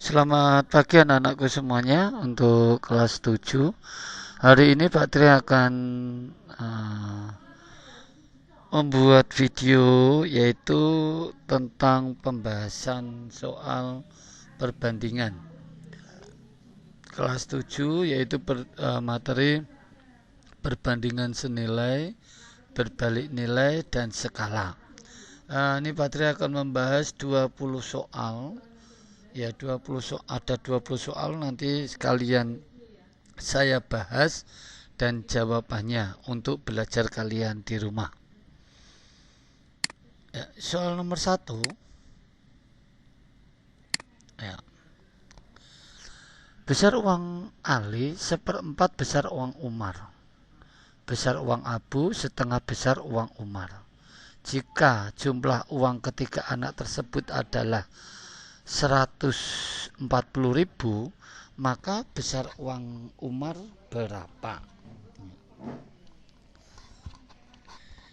Selamat pagi anak-anakku semuanya untuk kelas 7. Hari ini Pak Tri akan uh, membuat video yaitu tentang pembahasan soal perbandingan. Kelas 7 yaitu materi perbandingan senilai, berbalik nilai, dan skala. Ini Pak Tri akan membahas 20 soal. Ya, ada 20 soal nanti sekalian saya bahas dan jawabannya untuk belajar kalian di rumah. Ya, soal nomor 1. Ya. Besar uang Ali seperempat besar uang Umar. Besar uang Abu setengah besar uang Umar. Jika jumlah uang ketiga anak tersebut adalah 140.000, maka besar uang Umar berapa?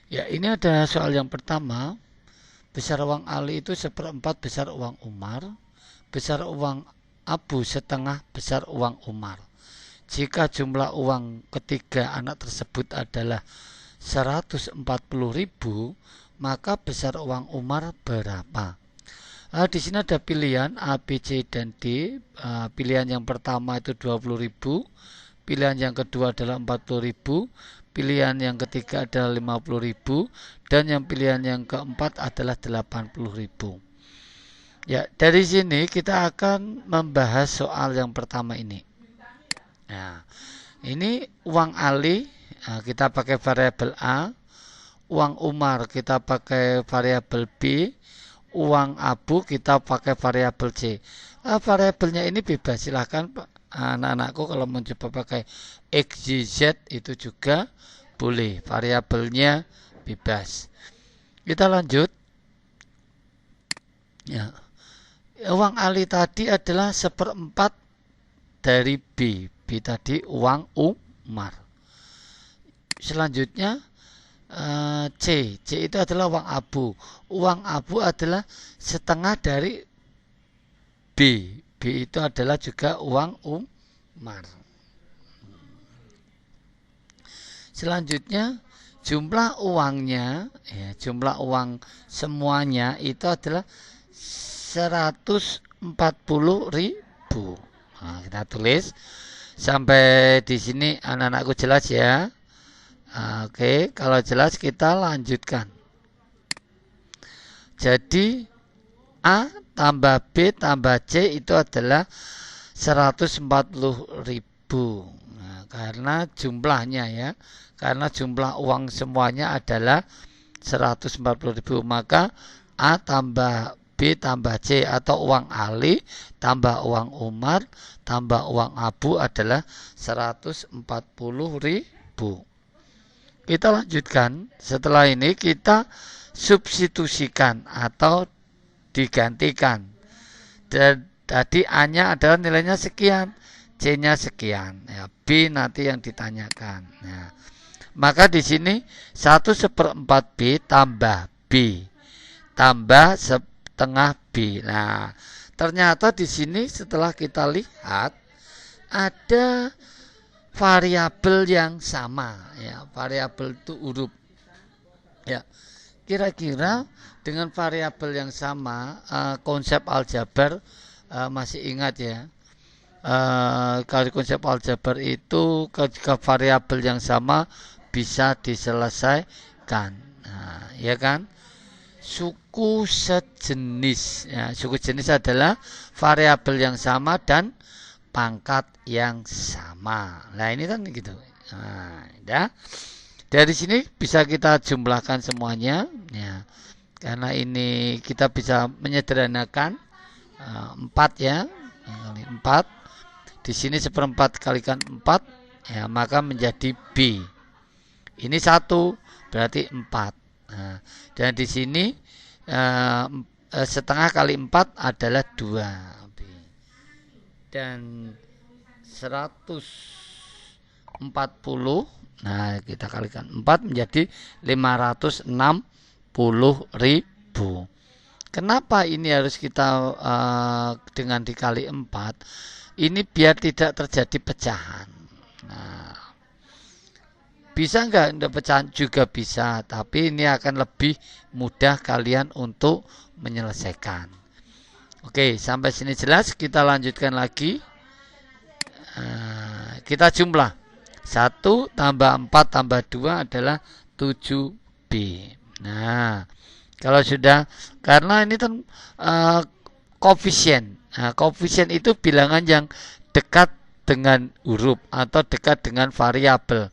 Ya, ini ada soal yang pertama. Besar uang Ali itu seperempat besar uang Umar. Besar uang Abu setengah besar uang Umar. Jika jumlah uang ketiga anak tersebut adalah 140.000, maka besar uang Umar berapa? Di sini ada pilihan A, B, C, dan D. Pilihan yang pertama itu 20.000, pilihan yang kedua adalah 40.000, pilihan yang ketiga adalah 50.000, dan yang pilihan yang keempat adalah 80.000. Ya, dari sini kita akan membahas soal yang pertama ini. Nah, ini uang Ali, kita pakai variabel A, uang Umar kita pakai variabel B, uang Abu kita pakai variabel C. Variabelnya ini bebas, silahkan anak-anakku kalau mencoba pakai X, Y, Z itu juga boleh, variabelnya bebas. Kita lanjut. Ya. Uang Ali tadi adalah seperempat dari B. B tadi uang Umar. Selanjutnya C. C itu adalah uang Abu. Uang Abu adalah setengah dari B. B itu adalah juga uang Umar. Selanjutnya jumlah uangnya, jumlah uang semuanya itu adalah 140.000. Nah, kita tulis sampai di sini anak-anakku jelas ya. Oke, kalau jelas kita lanjutkan. Jadi A tambah B tambah C itu adalah 140.000. Nah, karena jumlahnya ya, karena jumlah uang semuanya adalah 140.000, maka A tambah B tambah C atau uang Ali tambah uang Umar tambah uang Abu adalah 140.000. Kita lanjutkan. Setelah ini kita substitusikan atau digantikan. Dan tadi A-nya adalah nilainya sekian, C-nya sekian. Ya, B nanti yang ditanyakan. Nah, maka di sini 1/4 B tambah B tambah setengah B. Nah, ternyata di sini setelah kita lihat ada variabel yang sama, ya, variabel itu huruf. Ya, kira-kira dengan variabel yang sama, konsep aljabar masih ingat ya. Kalau konsep aljabar itu ketika variabel yang sama bisa diselesaikan, nah, ya kan? Suku sejenis, ya, suku jenis adalah variabel yang sama dan pangkat yang sama. Nah, ini kan gitu. Nah, ya. Dari sini bisa kita jumlahkan semuanya, ya. Karena ini kita bisa menyederhanakan 4 ya. 4. Di sini seperempat kalikan 4, ya, maka menjadi B. Ini 1 berarti 4. Nah, dan di sini setengah kali 4 adalah 2. Dan 140, nah kita kalikan 4 menjadi 560.000. Kenapa ini harus kita dengan dikali 4? Ini biar tidak terjadi pecahan. Nah, bisa nggak untuk pecahan? Juga bisa, tapi ini akan lebih mudah kalian untuk menyelesaikan. Oke, sampai sini jelas. Kita lanjutkan lagi. Kita jumlah 1 tambah 4 tambah 2 adalah 7B. Nah, kalau sudah, karena ini kan koefisien. Nah, koefisien itu bilangan yang dekat dengan huruf atau dekat dengan variabel.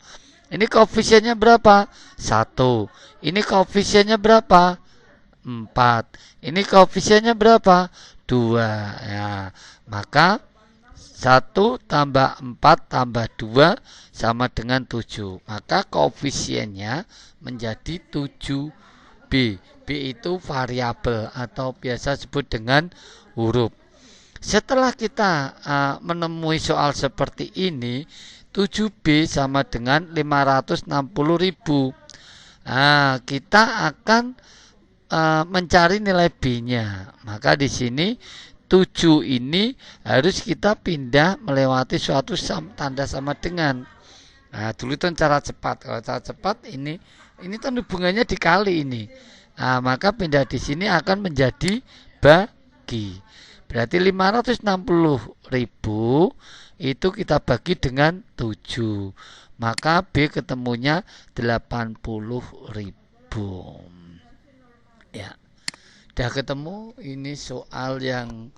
Ini koefisiennya berapa? 1. Ini koefisiennya berapa? 4. Ini koefisiennya berapa? 2. Ya, maka 1 tambah 4 tambah 2 sama dengan 7. Maka koefisiennya menjadi 7B. B itu variabel atau biasa disebut dengan huruf. Setelah kita menemui soal seperti ini, 7B sama dengan 560.000. Nah, kita akan mencari nilai B-nya. Maka di sini 7 ini harus kita pindah melewati suatu tanda sama dengan. Nah, dulu itu cara cepat. Kalau cara cepat ini kan hubungannya dikali ini. Nah, maka pindah di sini akan menjadi bagi. Berarti 560.000 itu kita bagi dengan 7. Maka B ketemunya 80.000. Ya. Udah ketemu, ini soal yang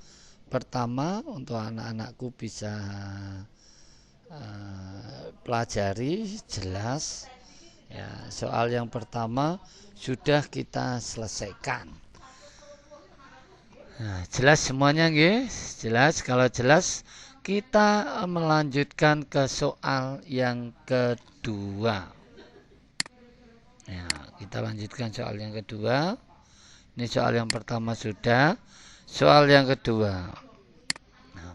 pertama untuk anak-anakku bisa pelajari jelas. Ya, soal yang pertama sudah kita selesaikan. Nah, jelas semuanya guys? Jelas? Kalau jelas kita melanjutkan ke soal yang kedua. Ya, kita lanjutkan soal yang kedua. Ini soal yang pertama sudah. Soal yang kedua. Nah,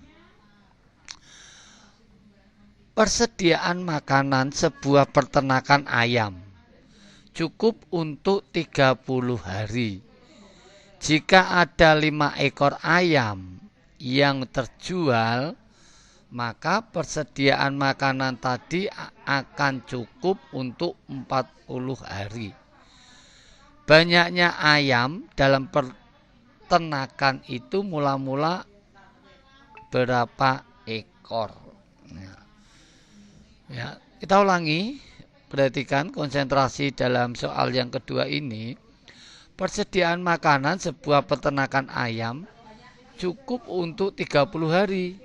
persediaan makanan sebuah peternakan ayam cukup untuk 30 hari. Jika ada 5 ekor ayam yang terjual, maka persediaan makanan tadi akan cukup untuk 40 hari. Banyaknya ayam dalam peternakan itu mula-mula berapa ekor? Ya, kita ulangi, perhatikan konsentrasi dalam soal yang kedua ini. Persediaan makanan sebuah peternakan ayam cukup untuk 30 hari.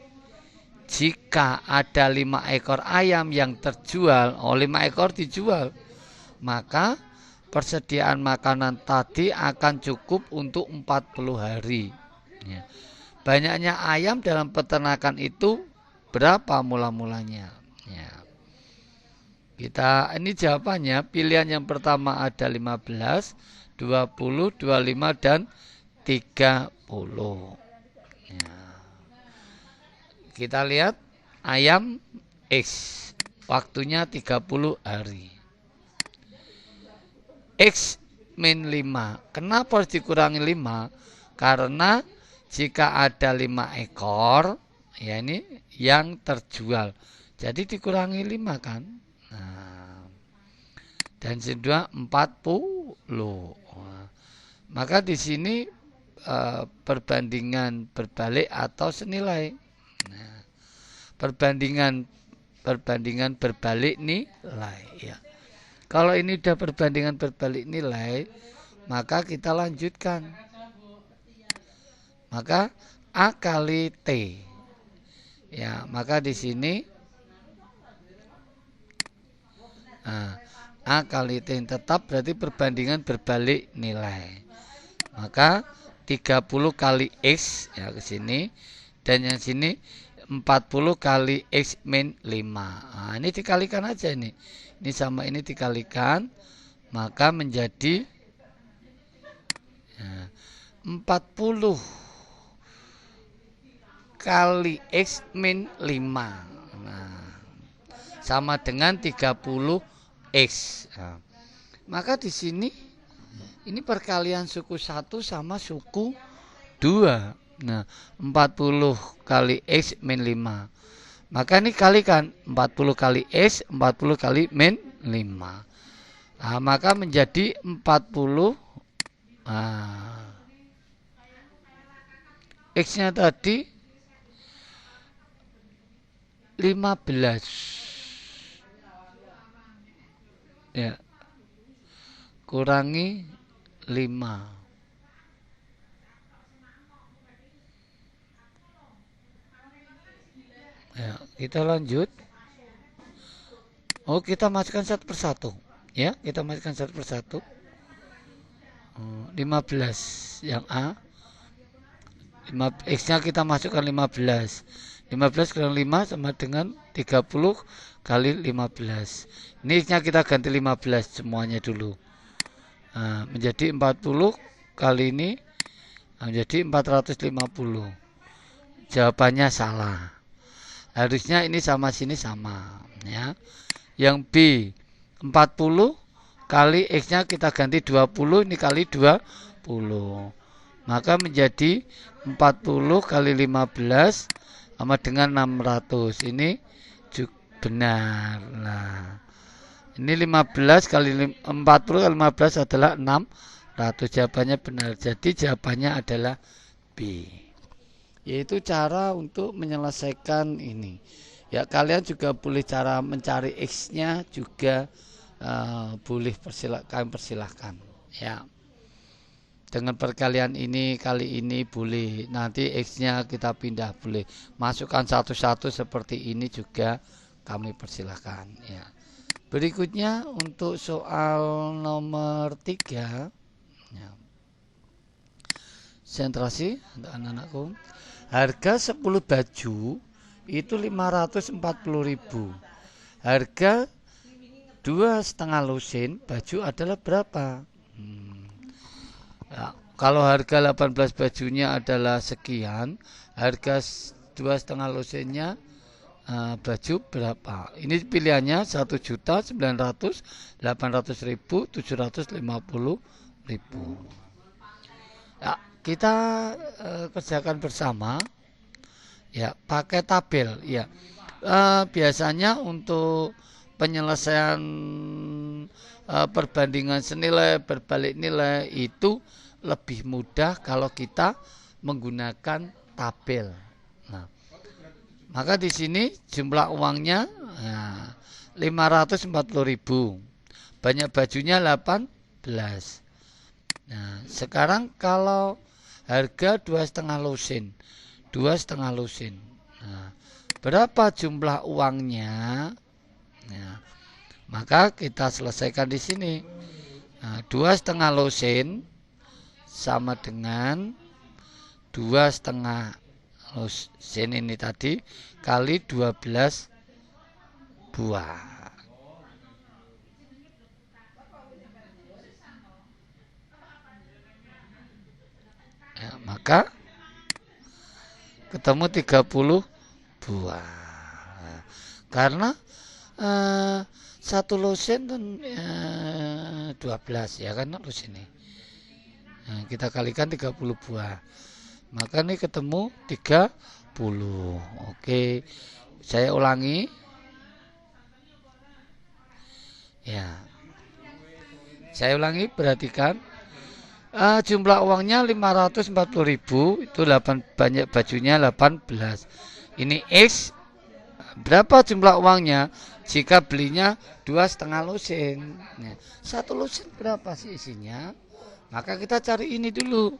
Jika ada 5 ekor ayam yang terjual, 5 ekor dijual, maka persediaan makanan tadi akan cukup untuk 40 hari. Ya. Banyaknya ayam dalam peternakan itu berapa mula-mulanya? Ya. Ini jawabannya, pilihan yang pertama ada 15, 20, 25, dan 30. Ya. Kita lihat ayam X, waktunya 30 hari. X min 5. Kenapa harus dikurangi 5? Karena jika ada 5 ekor, ya ini yang terjual. Jadi dikurangi 5 kan. Nah, dan kedua 40. Maka di sini perbandingan berbalik atau senilai. Nah, perbandingan berbalik nilai ya. Kalau ini sudah perbandingan berbalik nilai, maka kita lanjutkan. Maka A kali T. Ya, maka di sini A kali T tetap berarti perbandingan berbalik nilai. Maka 30 kali X ya ke sini, dan yang sini 40 kali X min 5. Nah, ini dikalikan aja ini. Ini sama ini dikalikan, maka menjadi 40 kali X min 5. Nah, sama dengan 30 X. Nah, maka di sini Ini perkalian suku 1 sama suku 2. Nah, 40 kali X min 5. Maka ini kalikan 40 kali X, 40 kali min 5. Nah, maka menjadi 40. Nah, X-nya tadi 15. Ya. Kurangi 5. Ya, kita lanjut. Oh, kita masukkan satu persatu. Ya, kita masukkan satu persatu. 15 yang A. X-nya kita masukkan 15. 15 kurang 5 sama dengan 30 kali 15. Ini X-nya kita ganti 15 semuanya dulu. Nah, menjadi 40 kali ini menjadi 450. Jawabannya salah. Harusnya ini sama sini sama, ya. Yang B 40 kali X-nya kita ganti 20, ini kali 20. Maka menjadi 40 kali 15 sama dengan 600. Ini juga benar. Nah, ini 15 kali 40 kali 15 adalah 600. Jawabannya benar. Jadi jawabannya adalah B. Yaitu cara untuk menyelesaikan ini. Ya, kalian juga boleh cara mencari X-nya juga boleh kalian persilahkan. Ya. Dengan perkalian ini kali ini boleh. Nanti X-nya kita pindah boleh. Masukkan satu-satu seperti ini juga kami persilahkan. Ya. Berikutnya untuk soal nomor 3. Ya. Sentrasi untuk anak-anakku. Harga 10 baju itu 540.000. Harga 2,5 lusin baju adalah berapa? Ya, kalau harga 18 bajunya adalah sekian, harga 2,5 lusinnya baju berapa? Ini pilihannya 1.900.800.750.000. Ya, kita kerjakan bersama. Ya, pakai tabel. Ya, biasanya untuk penyelesaian perbandingan senilai berbalik nilai itu lebih mudah kalau kita menggunakan tabel. Nah, maka di sini jumlah uangnya 540.000. Banyak bajunya 18. Nah, sekarang kalau harga 2,5 lusin. 2,5 lusin. Nah, berapa jumlah uangnya? Nah, maka kita selesaikan di sini. Nah, 2,5 lusin sama dengan 2,5 lusin ini tadi kali 12 buah. Ya, maka ketemu 30 buah. Nah, karena satu lusin kan 12 ya kan lusin ini. Nah, kita kalikan 30 buah. Maka ini ketemu 30. Oke. Saya ulangi. Ya. Saya ulangi, perhatikan. Jumlah uangnya 540.000, itu 8, banyak bajunya 18. Ini X. Berapa jumlah uangnya jika belinya 2,5 lusin? Nah, 1 lusin berapa sih isinya? Maka kita cari ini dulu.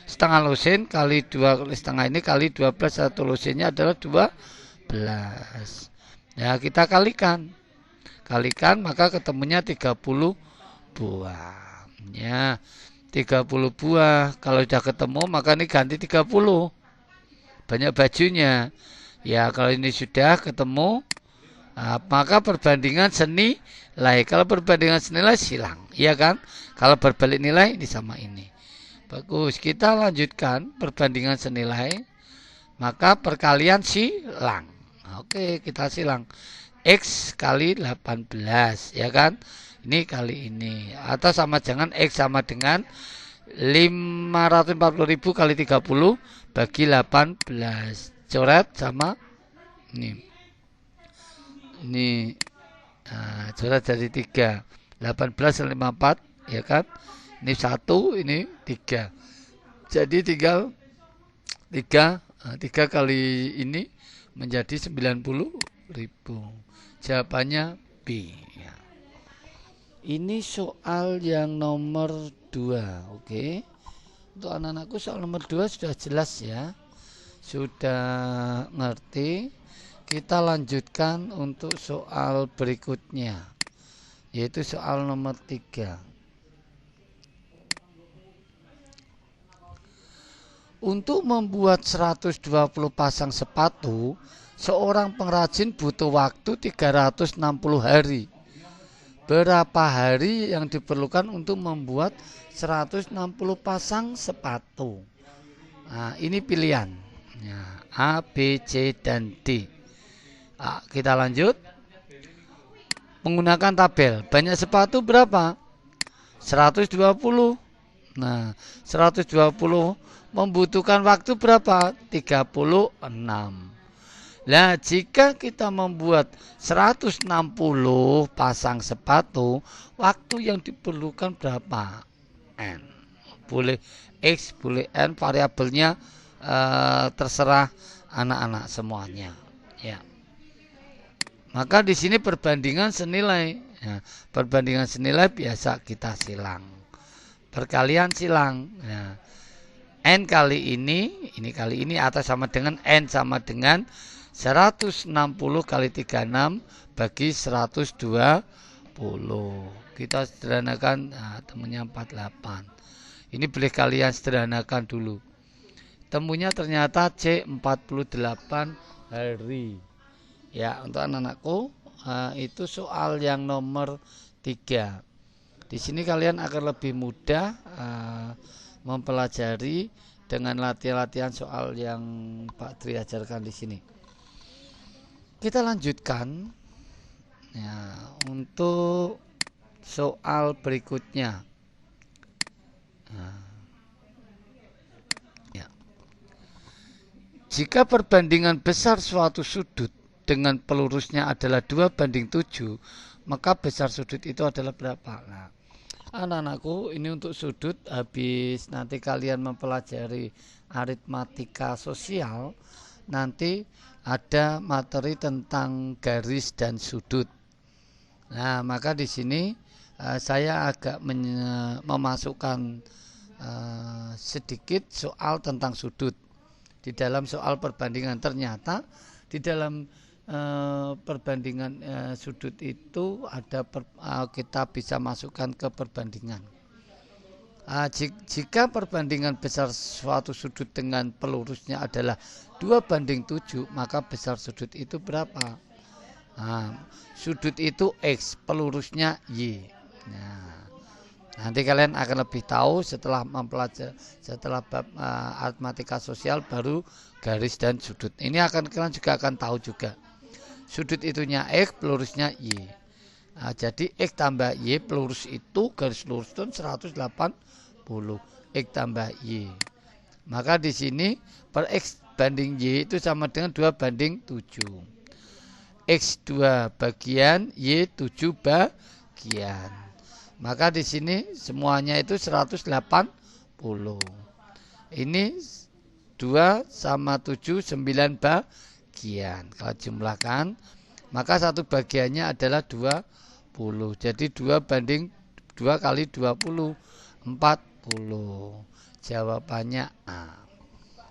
Setengah lusin kali 2 setengah ini kali 12, 1 lusinnya adalah 12. Ya, kita kalikan. Kalikan maka ketemunya 30 buah. Ya. 30 buah. Kalau sudah ketemu maka ini ganti 30. Banyak bajunya. Ya, kalau ini sudah ketemu, maka perbandingan senilai. Kalau perbandingan senilai silang, iya kan? Kalau berbalik nilai ini sama ini. Bagus, kita lanjutkan perbandingan senilai. Maka perkalian silang. Oke, kita silang. X kali 18, ya kan? Ini kali ini. Atau sama jangan X sama dengan 540.000 kali 30 bagi 18. Coret sama ini. Ini coret jadi 3. 18 kali 54, ya kan? Ini 1, ini 3. Jadi tinggal 3 kali ini menjadi 90.000. Jawabannya B. Ya. Ini soal yang nomor 2. Oke. Untuk anak-anakku soal nomor 2 sudah jelas ya. Sudah ngerti. Kita lanjutkan untuk soal berikutnya, yaitu soal nomor 3. Untuk membuat 120 pasang sepatu, seorang pengrajin butuh waktu 360 hari. Berapa hari yang diperlukan untuk membuat 160 pasang sepatu? Nah, ini pilihan. A, B, C, dan D. Kita lanjut. Menggunakan tabel. Banyak sepatu berapa? 120. Nah, 120 membutuhkan waktu berapa? 36. Nah, jika kita membuat 160 pasang sepatu, waktu yang diperlukan berapa? N. Boleh X, boleh N, variabelnya terserah anak-anak semuanya. Ya. Maka di sini perbandingan senilai. Ya, perbandingan senilai biasa kita silang. Perkalian silang. Ya. N kali ini kali ini atas sama dengan N sama dengan 160 kali 36 bagi 120. Kita sederhanakan, temunya 48. Ini boleh kalian sederhanakan dulu. Temunya ternyata C 48 hari. Ya, untuk anak-anakku itu soal yang nomor 3. Di sini kalian akan lebih mudah mempelajari dengan latihan-latihan soal yang Pak Tri ajarkan di sini. Kita lanjutkan ya, untuk soal berikutnya. Ya. Jika perbandingan besar suatu sudut dengan pelurusnya adalah 2:7, maka besar sudut itu adalah berapa? Nah, anak-anakku, ini untuk sudut. Habis nanti kalian mempelajari aritmatika sosial, nanti ada materi tentang garis dan sudut. Nah, maka di sini saya agak memasukkan sedikit soal tentang sudut di dalam soal perbandingan. Ternyata di dalam perbandingan sudut itu ada kita bisa masukkan ke perbandingan. Jika perbandingan besar suatu sudut dengan pelurusnya adalah 2:7, maka besar sudut itu berapa? Sudut itu X, pelurusnya Y. Nah, nanti kalian akan lebih tahu setelah mempelajari, setelah bab aritmatika sosial, baru garis dan sudut. Ini kalian juga akan tahu juga. Sudut itunya X, pelurusnya Y. Jadi X tambah Y, pelurus itu garis lurus itu 180. X tambah Y. Maka di sini per X banding Y itu sama dengan 2:7. X 2 bagian, Y 7 bagian. Maka di sini semuanya itu 180. Ini 2 sama 7, 9 bagian. Kalau jumlahkan, maka satu bagiannya adalah 20. Jadi 2 kali 20, 40. Jawabannya A.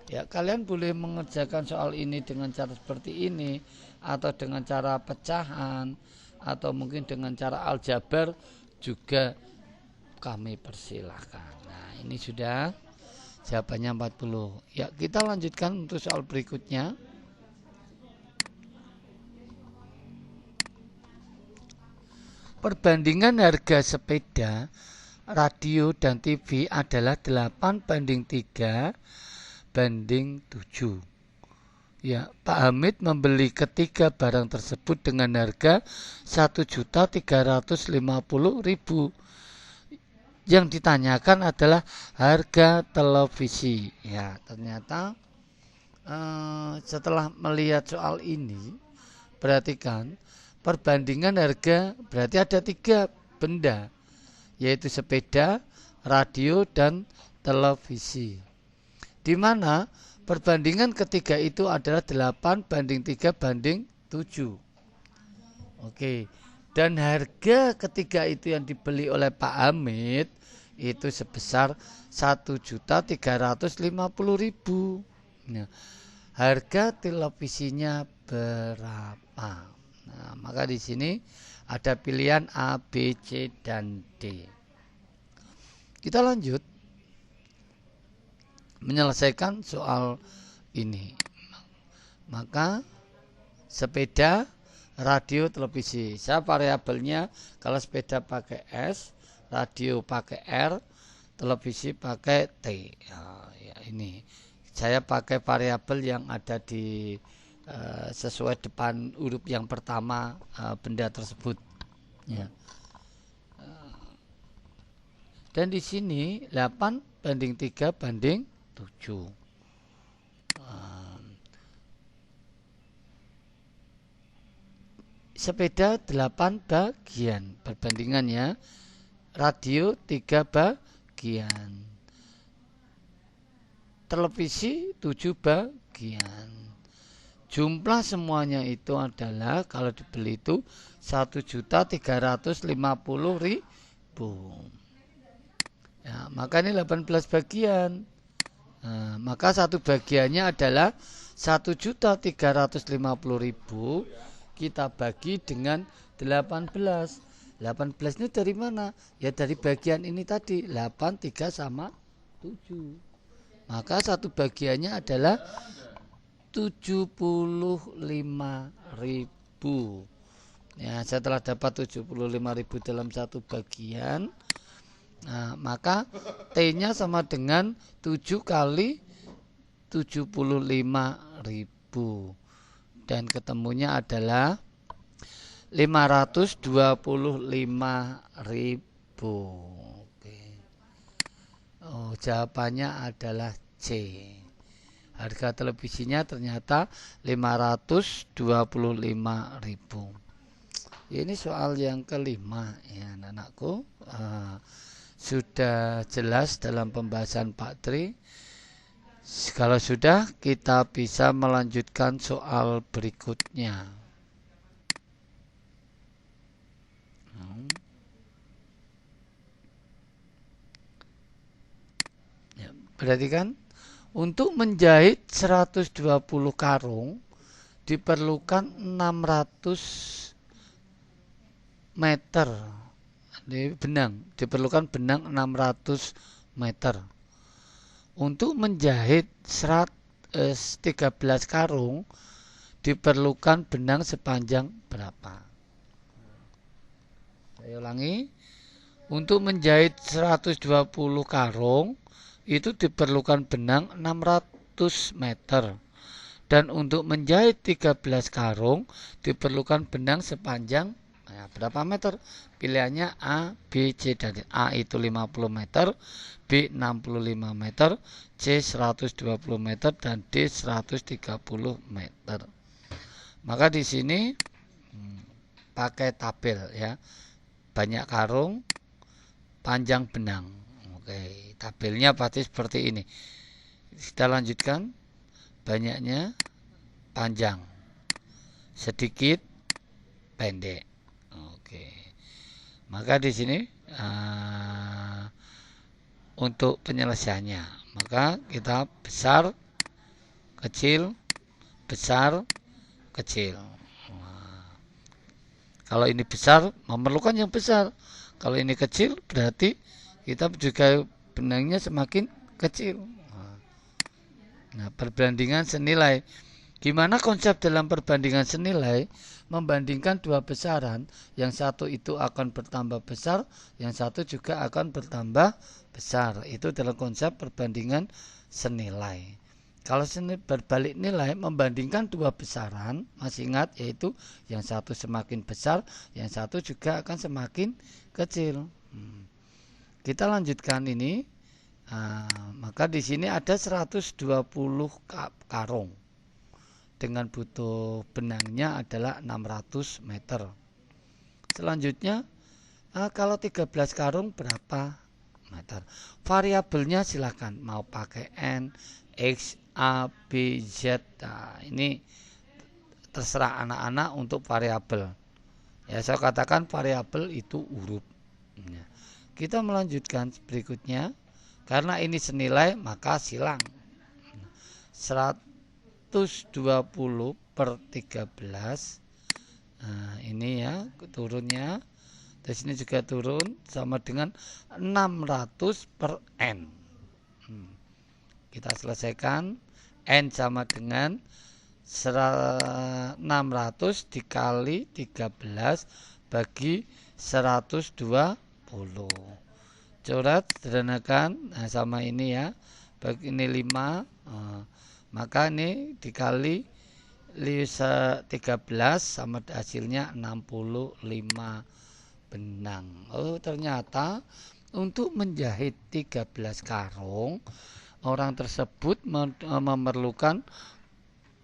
Ya, kalian boleh mengerjakan soal ini dengan cara seperti ini, atau dengan cara pecahan, atau mungkin dengan cara aljabar juga kami persilahkan. Nah, ini sudah jawabannya 40. Ya, kita lanjutkan untuk soal berikutnya. Perbandingan harga sepeda, radio, dan TV adalah 8:3:7. Ya, Pak Hamid membeli ketiga barang tersebut dengan harga 1.350.000. Yang ditanyakan adalah harga televisi. Ya, ternyata setelah melihat soal ini, perhatikan perbandingan harga berarti ada 3 benda, yaitu sepeda, radio, dan televisi. Di mana perbandingan ketiga itu adalah 8:3:7. Oke. Dan harga ketiga itu yang dibeli oleh Pak Hamid itu sebesar 1.350.000. Nah, harga televisinya berapa? Nah, maka di sini ada pilihan A, B, C, dan D. Kita lanjut menyelesaikan soal ini. Maka sepeda, radio, televisi. Saya variabelnya kalau sepeda pakai S, radio pakai R, televisi pakai T. Ya, ini saya pakai variabel yang ada di sesuai depan huruf yang pertama benda tersebut. Ya. Dan di sini 8:3:7. Sepeda 8 bagian perbandingannya, radio 3 bagian, televisi 7 bagian. Jumlah semuanya itu adalah kalau dibeli itu 1.350.000. Ya, maka ini 18 bagian. Nah, maka satu bagiannya adalah 1.350.000 kita bagi dengan 18. 18 ini dari mana? Ya dari bagian ini tadi, 8, 3 sama 7. Maka satu bagiannya adalah 75.000. Ya, setelah dapat 75.000 dalam satu bagian, nah, maka T-nya sama dengan 7 kali 75.000. Dan ketemunya adalah 525.000. Oke. Oh, jawabannya adalah C. Harga televisinya ternyata 525.000. Ini soal yang kelima ya anak-anakku. Sudah jelas dalam pembahasan Pak Tri. Kalau sudah, kita bisa melanjutkan soal berikutnya. Ya, perhatikan, untuk menjahit 120 karung diperlukan 600 meter. Diperlukan benang 600 meter. Untuk menjahit 13 karung diperlukan benang sepanjang berapa? Saya ulangi. Untuk menjahit 120 karung itu diperlukan benang 600 meter. Dan untuk menjahit 13 karung diperlukan benang sepanjang berapa meter? Pilihannya A, B, C, dan D. A itu 50 meter, B 65 meter, C 120 meter, dan D 130 meter. Maka di sini pakai tabel ya. Banyak karung, panjang benang. Oke, tabelnya pasti seperti ini. Kita lanjutkan. Banyaknya panjang, sedikit pendek. Oke. Maka di sini untuk penyelesaiannya, maka kita besar, kecil, besar, kecil. Kalau ini besar, memerlukan yang besar. Kalau ini kecil, berarti kita juga benangnya semakin kecil. Nah, perbandingan senilai. Gimana konsep dalam perbandingan senilai? Membandingkan dua besaran, yang satu itu akan bertambah besar, yang satu juga akan bertambah besar. Itu dalam konsep perbandingan senilai. Kalau berbalik nilai membandingkan dua besaran, masih ingat yaitu yang satu semakin besar, yang satu juga akan semakin kecil. Kita lanjutkan ini. Maka di sini ada 120 karung dengan butuh benangnya adalah 600 meter. Selanjutnya kalau 13 karung berapa meter? Variabelnya silakan mau pakai N, X, A, B, Z. Nah, ini terserah anak-anak untuk variabel. Ya, saya katakan variabel itu huruf. Nah, kita melanjutkan berikutnya. Karena ini senilai maka silang. 120 per 13. Nah, ini ya turunnya. Di sini juga turun sama dengan 600 per N. Kita selesaikan. N sama dengan 600 dikali 13 bagi 120. Coret sederhanakan. Nah, sama ini ya. Bagi ini 5. Maka ini dikali 13 sama hasilnya 65 benang. Oh, ternyata untuk menjahit 13 karung orang tersebut memerlukan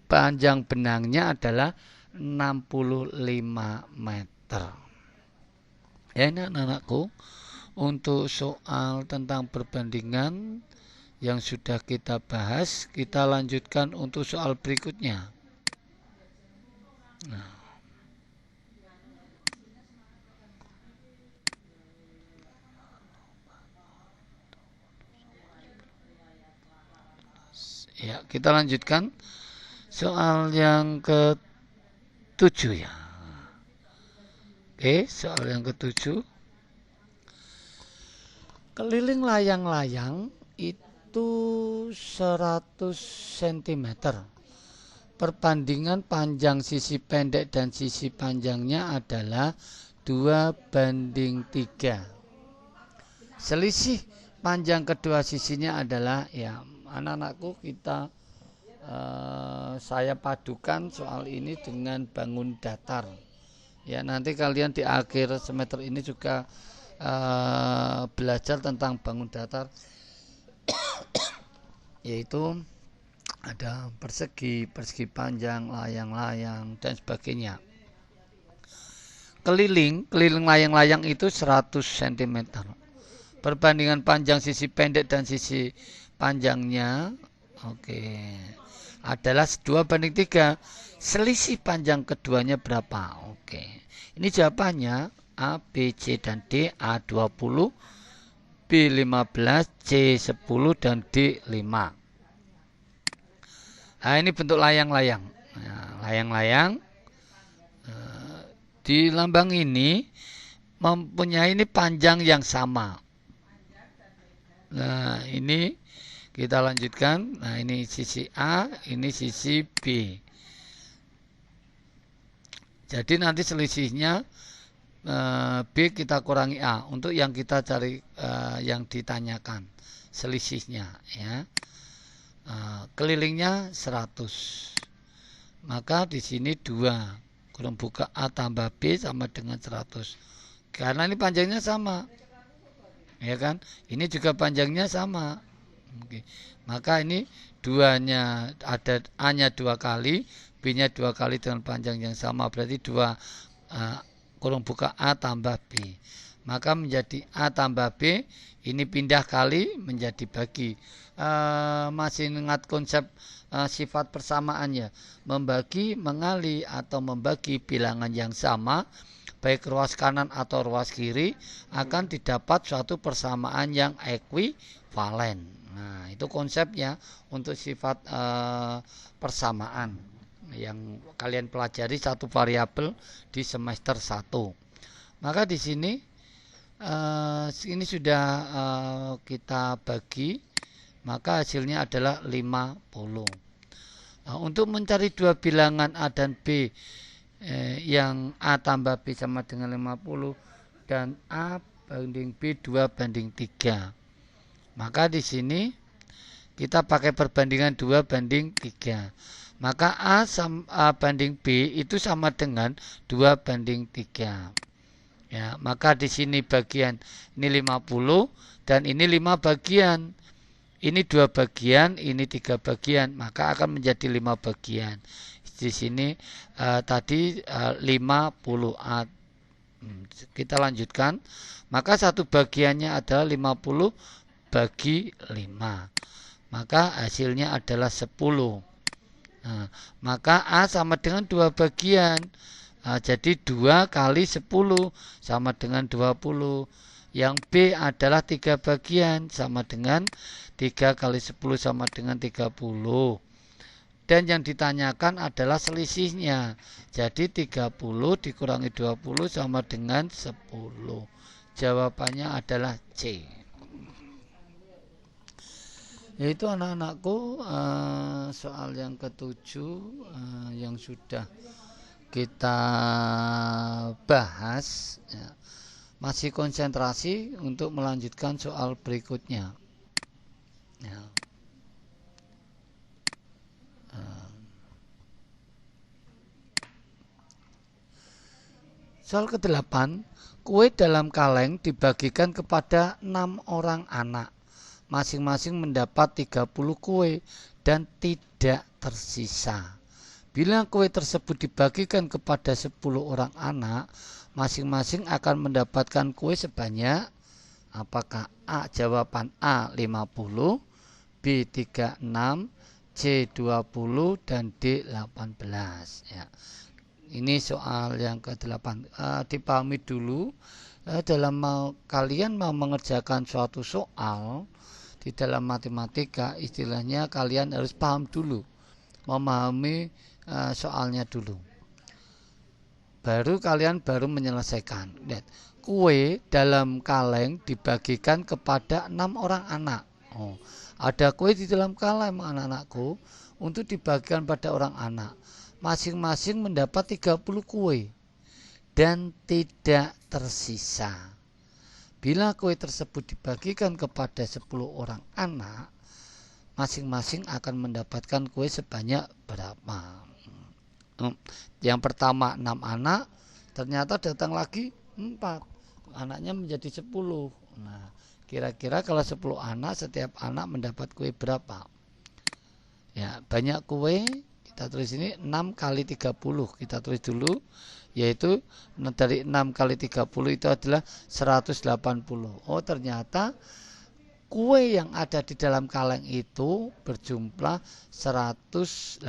panjang benangnya adalah 65 meter. Ya, ini anak-anakku, untuk soal tentang perbandingan yang sudah kita bahas, kita lanjutkan untuk soal berikutnya. Nah. Ya, kita lanjutkan soal yang ke-7 ya. Oke, soal yang ke-7. Keliling layang-layang itu 100 cm. Perbandingan panjang sisi pendek dan sisi panjangnya adalah 2:3. Selisih panjang kedua sisinya adalah, ya anak-anakku, saya padukan soal ini dengan bangun datar. Ya, nanti kalian di akhir semester ini juga belajar tentang bangun datar, yaitu ada persegi, persegi panjang, layang-layang dan sebagainya. Keliling layang-layang itu 100 cm. Perbandingan panjang sisi pendek dan sisi panjangnya adalah 2:3. Selisih panjang keduanya berapa? Ini jawabannya A, B, C, dan D. A 20, B 15, C 10, dan D 5. Nah, ini bentuk layang-layang. Layang-layang di lambang ini mempunyai panjang yang sama. Nah, ini kita lanjutkan. Nah, ini sisi A, ini sisi B. Jadi nanti selisihnya B kita kurangi A untuk yang kita cari, yang ditanyakan selisihnya ya. Kelilingnya 100. Maka di sini 2 kurang buka A tambah B sama dengan 100. Karena ini panjangnya sama. Ya kan? Ini juga panjangnya sama. Maka ini duanya ada, A-nya 2 kali, B-nya 2 kali dengan panjang yang sama. Berarti 2 kurung buka A tambah B. Maka menjadi A tambah B, ini pindah kali menjadi bagi. Masih ingat konsep sifat persamaannya. Membagi, mengali, atau membagi bilangan yang sama, baik ruas kanan atau ruas kiri, akan didapat suatu persamaan yang ekuivalen. Nah, itu konsepnya untuk sifat persamaan yang kalian pelajari satu variabel di semester 1. Maka di sini ini sudah kita bagi, maka hasilnya adalah 50. Nah, untuk mencari dua bilangan A dan B, yang A tambah B sama dengan 50 dan A banding B 2:3. Maka di sini kita pakai perbandingan 2:3. Maka A banding B itu sama dengan 2:3. Ya, maka di sini bagian ini 50 dan ini 5 bagian. Ini 2 bagian, ini 3 bagian, maka akan menjadi 5 bagian. Di sini tadi 50 A. Kita lanjutkan. Maka satu bagiannya adalah 50 bagi 5. Maka hasilnya adalah 10. Nah, maka A sama dengan 2 bagian. Jadi 2 kali 10 sama dengan 20. Yang B adalah 3 bagian sama dengan 3 kali 10 sama dengan 30. Dan yang ditanyakan adalah selisihnya. Jadi 30 dikurangi 20 sama dengan 10. Jawabannya adalah C. Yaitu anak-anakku soal yang ketujuh yang sudah kita bahas ya. Masih konsentrasi untuk melanjutkan soal berikutnya ya. Soal ke-8, kue dalam kaleng dibagikan kepada 6 orang anak. Masing-masing mendapat 30 kue dan tidak tersisa. Bila kue tersebut dibagikan kepada 10 orang anak, masing-masing akan mendapatkan kue sebanyak apakah A? Jawaban A 50, B 36, C 20 dan D 18 ya. Ini soal yang ke-8. Dipahami dulu dalam kalian mau mengerjakan suatu soal di dalam matematika, istilahnya kalian harus paham dulu, memahami soalnya dulu. Baru kalian menyelesaikan. Lihat, kue dalam kaleng dibagikan kepada 6 orang anak. Ada kue di dalam kaleng anak-anakku untuk dibagikan pada orang anak. Masing-masing mendapat 30 kue dan tidak tersisa. Bila kue tersebut dibagikan kepada 10 orang anak, masing-masing akan mendapatkan kue sebanyak berapa? Yang pertama 6 anak, ternyata datang lagi 4. Anaknya menjadi 10. Nah, kira-kira kalau 10 anak, setiap anak mendapat kue berapa? Ya, banyak kue. Kita tulis ini 6 kali 30. Kita tulis dulu, yaitu dari 6 kali 30 itu adalah 180. Oh, ternyata kue yang ada di dalam kaleng itu berjumlah 180.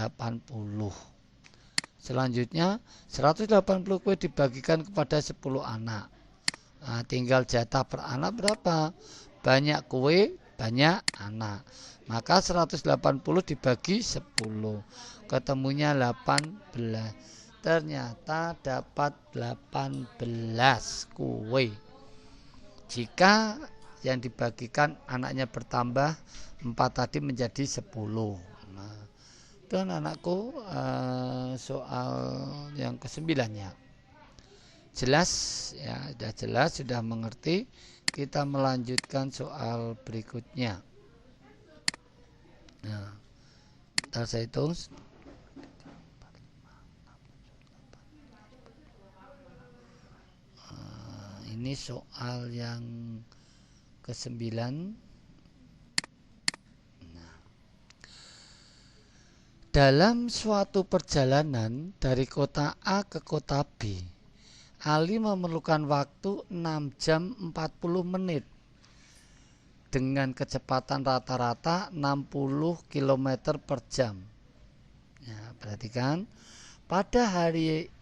Selanjutnya 180 kue dibagikan kepada 10 anak. Nah, tinggal jatah per anak berapa? Banyak kue, banyak anak. Maka 180 dibagi 10. Ketemunya 18. Ternyata dapat 18 kue. Jika yang dibagikan anaknya bertambah 4 tadi menjadi 10. Nah, itu anakku soal yang ke-9-nya. Jelas ya, sudah jelas, sudah mengerti. Kita melanjutkan soal berikutnya. Nah, ntar saya hitung. Ini soal yang ke-9. Nah, dalam suatu perjalanan dari kota A ke kota B, Ali memerlukan waktu 6 jam 40 menit dengan kecepatan rata-rata 60 km per jam. Ya, perhatikan, pada hari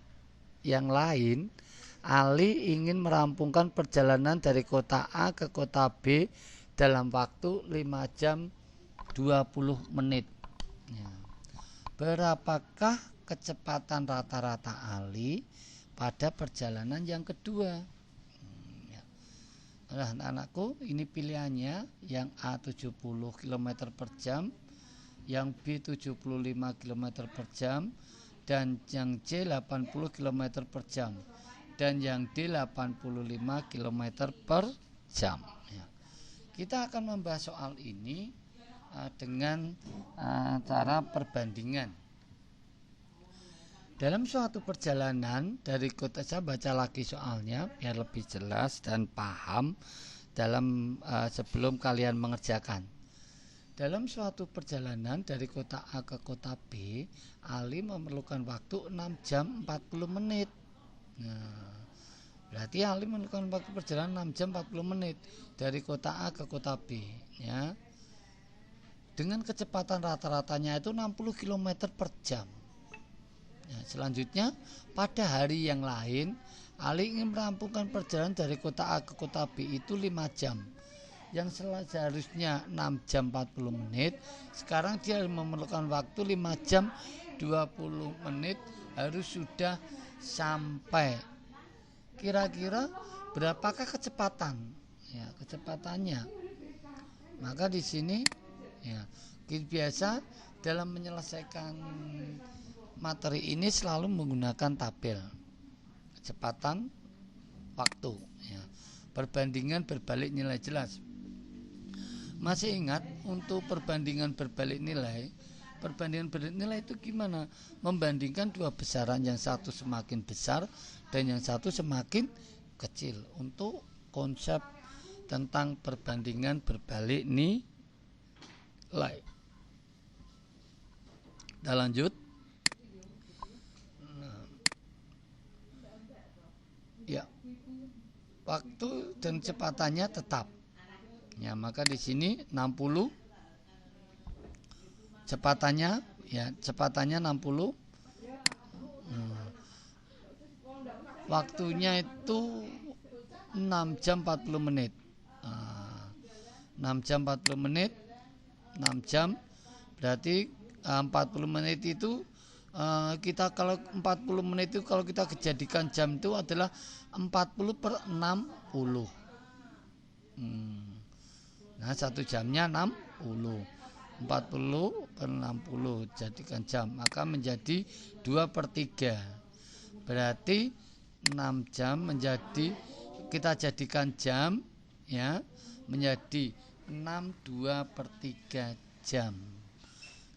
yang lain, Ali ingin merampungkan perjalanan dari kota A ke kota B dalam waktu 5 jam 20 menit. Ya. Berapakah kecepatan rata-rata Ali pada perjalanan yang kedua? Ya. Nah, anak-anakku, ini pilihannya, yang A 70 km per jam, yang B 75 km per jam, dan yang C 80 km per jam, dan yang D 85 km per jam. Ya. Kita akan membahas soal ini dengan cara perbandingan. Dalam suatu perjalanan dari kota, saya baca lagi soalnya biar lebih jelas dan paham dalam sebelum kalian mengerjakan. Dalam suatu perjalanan dari kota A ke kota B, Ali memerlukan waktu 6 jam 40 menit. Nah, berarti Ali memerlukan waktu perjalanan 6 jam 40 menit dari kota A ke kota B, ya. Dengan kecepatan rata-ratanya itu 60 km per jam. Ya, selanjutnya, pada hari yang lain, Ali ingin merampungkan perjalanan dari kota A ke kota B itu 5 jam. Yang seharusnya 6 jam 40 menit, sekarang dia memerlukan waktu 5 jam 20 menit harus sudah sampai. Kira-kira berapakah kecepatan? Ya, kecepatannya. Maka di sini ya, biasa dalam menyelesaikan materi ini selalu menggunakan tabel kecepatan waktu, ya. Perbandingan berbalik nilai jelas. Masih ingat untuk perbandingan berbalik nilai? Perbandingan berbalik nilai itu gimana? Membandingkan dua besaran, yang satu semakin besar dan yang satu semakin kecil. Untuk konsep tentang perbandingan berbalik nilai. Kita lanjut. Ya, waktu dan kecepatannya tetap. Ya, maka di sini 60 kecepatannya 60. Waktunya itu 6 jam 40 menit. 6 jam 40 menit, 6 jam berarti 40 menit itu kita kalau 40 menit itu kalau kita jadikan jam itu adalah 40 per 60. Nah, 1 jamnya 60. 40 per 60 jadikan jam, maka menjadi 2 per 3. Berarti 6 jam menjadi, kita jadikan jam, ya, menjadi 2 per 3 jam.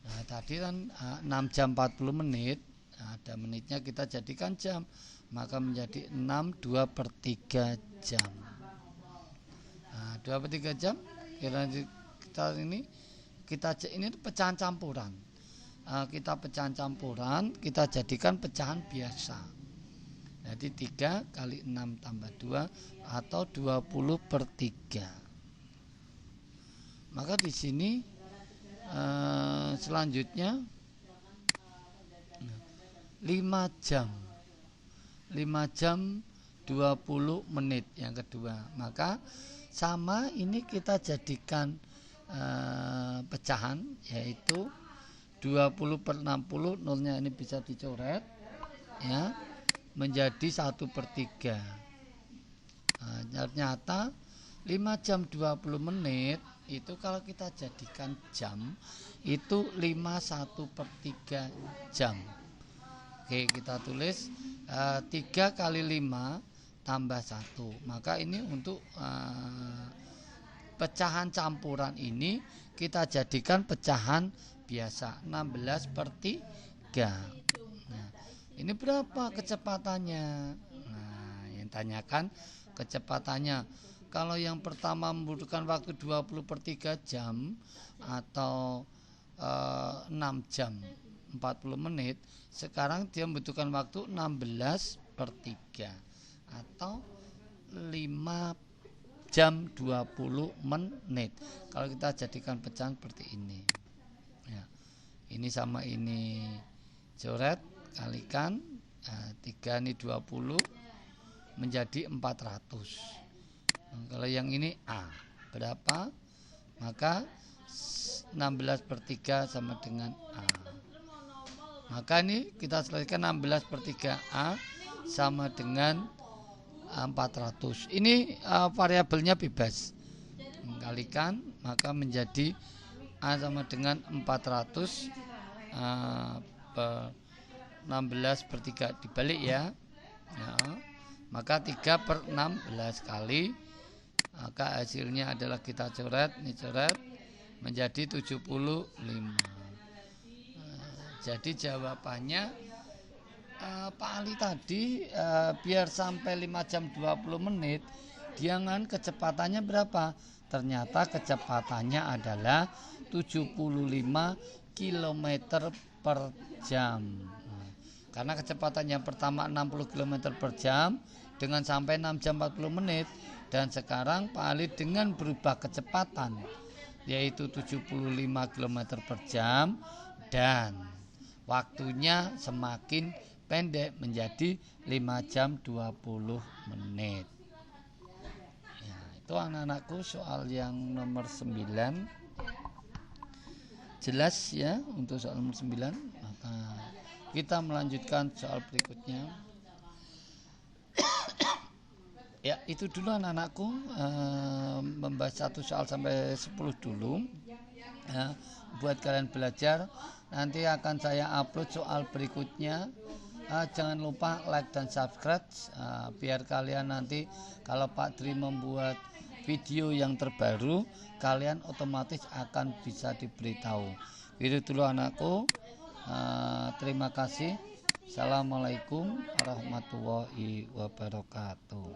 Nah, tadi kan 6 jam 40 menit, ada menitnya kita jadikan jam, maka menjadi 2 per 3 jam. Nah, 2 per 3 jam kita ini pecahan campuran. Kita pecahan campuran, kita jadikan pecahan biasa. Jadi 3 kali 6 tambah 2 atau 20 per 3. Maka di sini selanjutnya 5 jam 20 menit yang kedua. Maka sama ini kita jadikan pecahan, yaitu 20 per 60, nolnya ini bisa dicoret, ya, menjadi 1 per 3. Ternyata 5 jam 20 menit itu kalau kita jadikan jam itu 1 per 3 jam. Oke, kita tulis 3 kali 5 tambah 1. Maka ini untuk pecahan campuran ini kita jadikan pecahan biasa 16 per 3. Nah, ini berapa kecepatannya? Nah, yang tanyakan kecepatannya. Kalau yang pertama membutuhkan waktu 20 per 3 jam atau 6 jam 40 menit, sekarang dia membutuhkan waktu 16 per 3 atau 5 jam 20 menit. Kalau kita jadikan pecahan seperti ini, ya, ini sama ini coret, kalikan, 3 ini 20 menjadi 400. Kalau yang ini A berapa? Maka 16 per 3 sama dengan A. Maka ini kita selesaikan 16 per 3 A sama dengan 400. Ini variabelnya bebas. Kalikan, maka menjadi A sama dengan 400 per 16 per 3 dibalik, ya. Maka 3 per 16 kali, maka hasilnya adalah kita coret, ini coret, menjadi 75. Jadi jawabannya Pak Ali tadi biar sampai 5 jam 20 menit dia kan kecepatannya berapa? Ternyata kecepatannya adalah 75 km per jam. Karena kecepatan yang pertama 60 km per jam dengan sampai 6 jam 40 menit. Dan sekarang Pak Ali dengan berubah kecepatan yaitu 75 km per jam dan waktunya semakin pendek menjadi 5 jam 20 menit. Ya, itu anak-anakku soal yang nomor 9. Jelas ya untuk soal nomor 9. Maka kita melanjutkan soal berikutnya. Ya, itu dulu anak-anakku, membahas satu soal sampai 10 dulu. Ya, buat kalian belajar. Nanti akan saya upload soal berikutnya. Jangan lupa like dan subscribe biar kalian nanti kalau Pak Dri membuat video yang terbaru kalian otomatis akan bisa diberitahu. Itu dulu anakku. Terima kasih. Assalamualaikum warahmatullahi wabarakatuh.